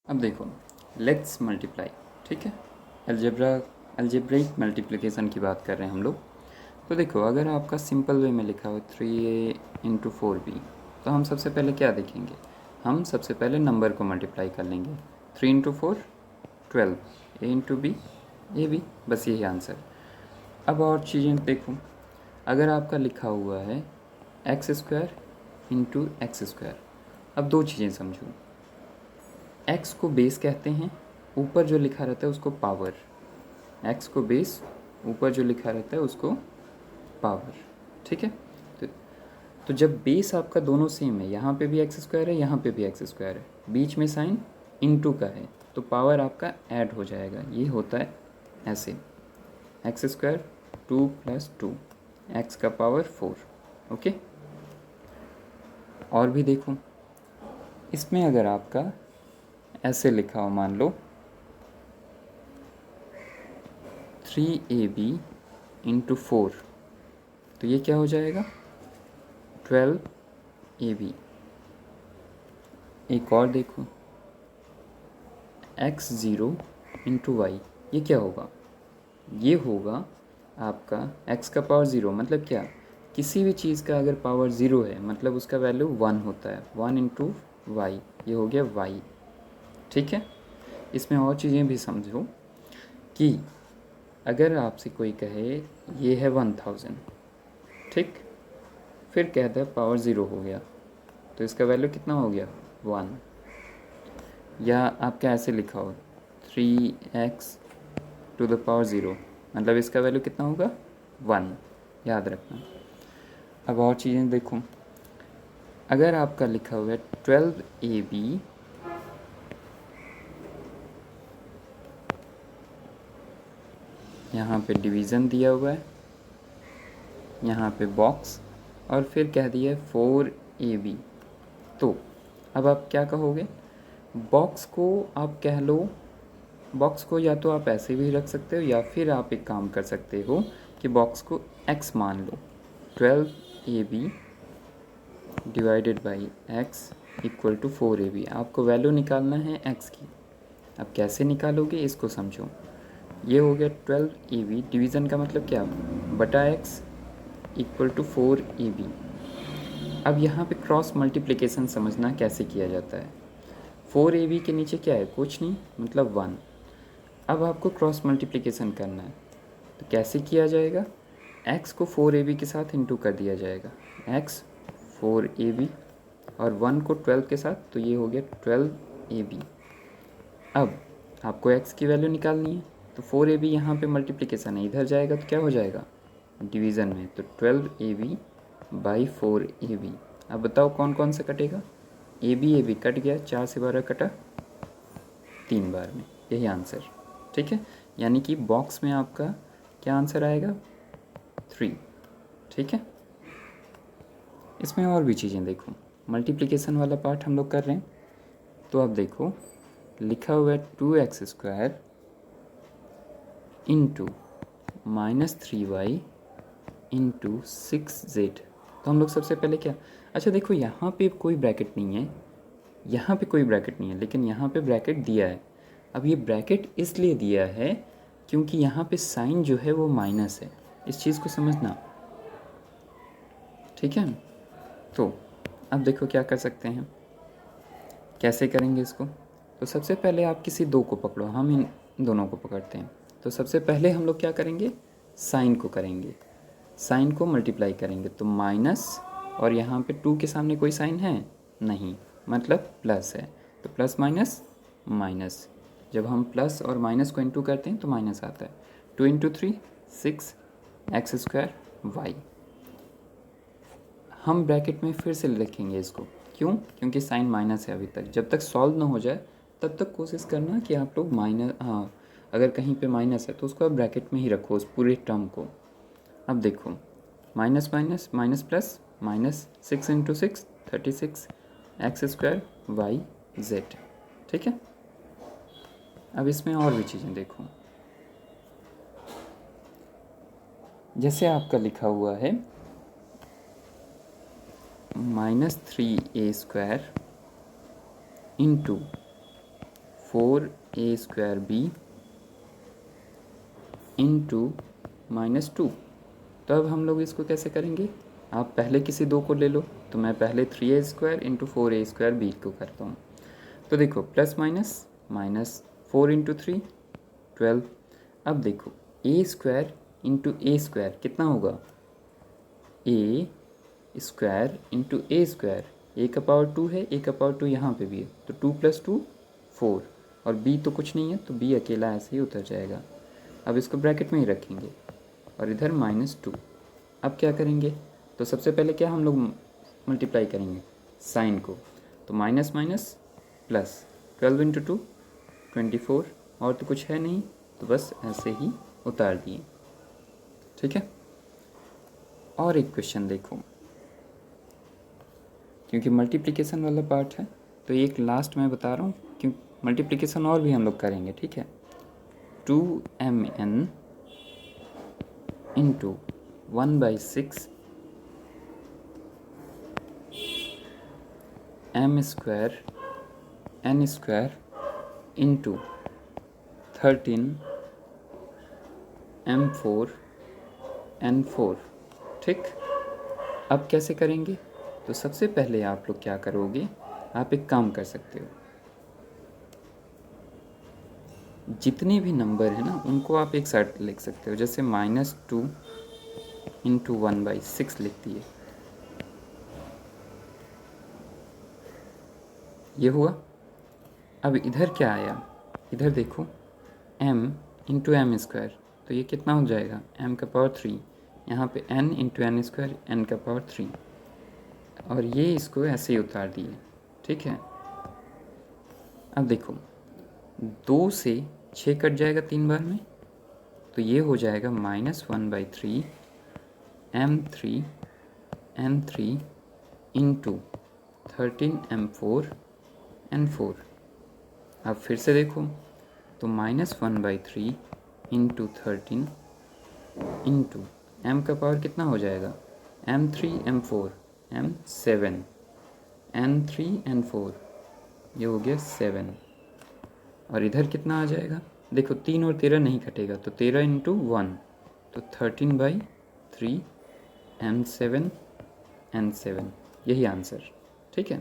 अब देखो, let's multiply, ठीक है। अलजेब्रिक मल्टीप्लिकेशन की बात कर रहे हैं हम लोग। तो देखो, अगर आपका सिंपल वे में लिखा हो 3a इंटू 4b, तो हम सबसे पहले क्या देखेंगे? हम सबसे पहले नंबर को मल्टीप्लाई कर लेंगे। 3 into 4 12, a into B A B, बस यही आंसर। अब और चीज़ें देखो, अगर आपका लिखा हुआ है x square into x square, अब दो चीज़ें समझो। एक्स को बेस कहते हैं, ऊपर जो लिखा रहता है उसको पावर। एक्स को बेस, ऊपर जो लिखा रहता है उसको पावर, ठीक है। तो, तो जब बेस आपका दोनों सेम है, यहाँ पे भी एक्स स्क्वायर है, यहाँ पे भी एक्स स्क्वायर है, बीच में साइन इनटू का है, तो पावर आपका ऐड हो जाएगा। ये होता है ऐसे, एक्स स्क्वायर 2 प्लस 2, एक्स का पावर 4। ओके, और भी देखो, इसमें अगर आपका ऐसे लिखा हो, मान लो 3ab इंटू 4, तो ये क्या हो जाएगा? 12ab। एक और देखो, x0 इंटू वाई, ये क्या होगा? ये होगा आपका x का पावर 0, मतलब क्या? किसी भी चीज़ का अगर पावर 0 है मतलब उसका वैल्यू 1 होता है। 1 इंटू वाई, ये हो गया y, ठीक है। इसमें और चीज़ें भी समझो कि अगर आपसे कोई कहे ये है 1000, ठीक, फिर कहता है पावर 0 हो गया, तो इसका वैल्यू कितना हो गया? 1। या आपका ऐसे लिखा हो 3x टू द पावर 0, मतलब इसका वैल्यू कितना होगा? 1, याद रखना। अब और चीज़ें देखो, अगर आपका लिखा हुआ है 12ab यहाँ पे डिवीज़न दिया हुआ है, यहाँ पे बॉक्स, और फिर कह दिया है 4ab, तो अब आप क्या कहोगे? बॉक्स को आप कह लो, बॉक्स को या तो आप ऐसे भी रख सकते हो, या फिर आप एक काम कर सकते हो कि बॉक्स को x मान लो। 12ab divided by x equal to 4ab। आपको वैल्यू निकालना है x की। अब कैसे निकालोगे इसको समझो। ये हो गया 12ab, डिवीज़न का मतलब क्या? बटा x इक्वल टू 4ab। अब यहाँ पे क्रॉस मल्टीप्लिकेशन समझना कैसे किया जाता है। 4ab के नीचे क्या है? कुछ नहीं, मतलब 1। अब आपको क्रॉस मल्टीप्लिकेशन करना है, तो कैसे किया जाएगा? x को 4ab के साथ इंटू कर दिया जाएगा, x 4ab, और 1 को 12 के साथ, तो ये हो गया 12ab। अब आपको x की वैल्यू निकालनी है, तो 4ab यहाँ पे मल्टीप्लिकेशन है, इधर जाएगा तो क्या हो जाएगा? डिवीज़न में, तो 12ab बाई 4ab। अब बताओ कौन कौन से कटेगा? ab कट गया, 4 से 12 कटा 3 बार में, यही आंसर, ठीक है। यानी कि बॉक्स में आपका क्या आंसर आएगा? 3, ठीक है। इसमें और भी चीज़ें देखो, मल्टीप्लिकेशन वाला पार्ट हम लोग कर रहे हैं, तो अब देखो लिखा हुआ है 2x square into -3y into 6z। तो हम लोग सबसे पहले क्या, अच्छा देखो यहाँ पे कोई ब्रैकेट नहीं है, यहाँ पे कोई ब्रैकेट नहीं है, लेकिन यहाँ पे ब्रैकेट दिया है। अब ये ब्रैकेट इसलिए दिया है क्योंकि यहाँ पे साइन जो है वो माइनस है, इस चीज़ को समझना, ठीक है। तो अब देखो क्या कर सकते हैं, कैसे करेंगे इसको। तो सबसे पहले आप किसी दो को पकड़ो, हम इन दोनों को पकड़ते हैं। तो सबसे पहले हम लोग क्या करेंगे? साइन को करेंगे, साइन को मल्टीप्लाई करेंगे, तो माइनस, और यहाँ पे 2 के सामने कोई साइन है नहीं, मतलब प्लस है, तो प्लस माइनस माइनस। जब हम प्लस और माइनस को इंटू करते हैं तो माइनस आता है। 2 इंटू 3 6 एक्स स्क्वायर वाई। हम ब्रैकेट में फिर से लिखेंगे इसको, क्यों? क्योंकि साइन माइनस है अभी तक। जब तक सॉल्व ना हो जाए तब तक कोशिश करना कि आप लोग माइनस, हाँ, अगर कहीं पे माइनस है तो उसको आप ब्रैकेट में ही रखो, उस पूरे टर्म को। अब देखो, minus minus minus plus, minus 6 into 6 36 X square Y Z, ठीक है। अब इसमें और भी चीज़ें देखो, जैसे आपका लिखा हुआ है -3a square into 4a² into -2। तो अब हम लोग इसको कैसे करेंगे, आप पहले किसी दो को ले लो, तो मैं पहले 3a² इंटू 4a² को करता हूँ। तो देखो +- 4 इंटू 3 12। अब देखो a² इंटू a² कितना होगा, a² इंटू a², a का पावर 2 है, a का पावर 2 यहाँ पे भी है, तो 2 + 2 4, और b तो कुछ नहीं है तो b अकेला ऐसे ही उतर जाएगा। अब इसको ब्रैकेट में ही रखेंगे और इधर -2। अब क्या करेंगे, तो सबसे पहले क्या हम लोग मल्टीप्लाई करेंगे साइन को, तो माइनस माइनस प्लस, 12 इंटू 2 24, और तो कुछ है नहीं, तो बस ऐसे ही उतार दिए। ठीक है, और एक क्वेश्चन देखो, क्योंकि मल्टीप्लिकेशन वाला पार्ट है तो एक लास्ट में बता रहा हूँ, क्यों मल्टीप्लिकेशन और भी हम लोग करेंगे। ठीक है, 2mn into 1/6 m² n² into 13 m4 n4। ठीक, अब कैसे करेंगे, तो सबसे पहले आप लोग क्या करोगे, आप एक काम कर सकते हो, जितने भी नंबर है ना उनको आप एक साथ लिख सकते हो, जैसे -2 इंटू 1/6 लिख दिए, ये हुआ। अब इधर क्या आया, इधर देखो m इंटू m², तो ये कितना हो जाएगा, m का पावर 3, यहाँ पे n इंटू n², n का पावर 3, और ये इसको ऐसे ही उतार दिए। ठीक है, अब देखो 2 से 6 कट जाएगा 3 बार में, तो ये हो जाएगा -1/3 m3 n3 into 13 m4 n4। अब फिर से देखो, तो -1/3 इंटू 13 इंटू m का पावर कितना हो जाएगा, m3 m4 m7 n3 n4, ये हो गया 7, और इधर कितना आ जाएगा, देखो 3 और 13 नहीं कटेगा, तो 13 इंटू 1, तो 13/3 m7 n7, यही आंसर। ठीक है।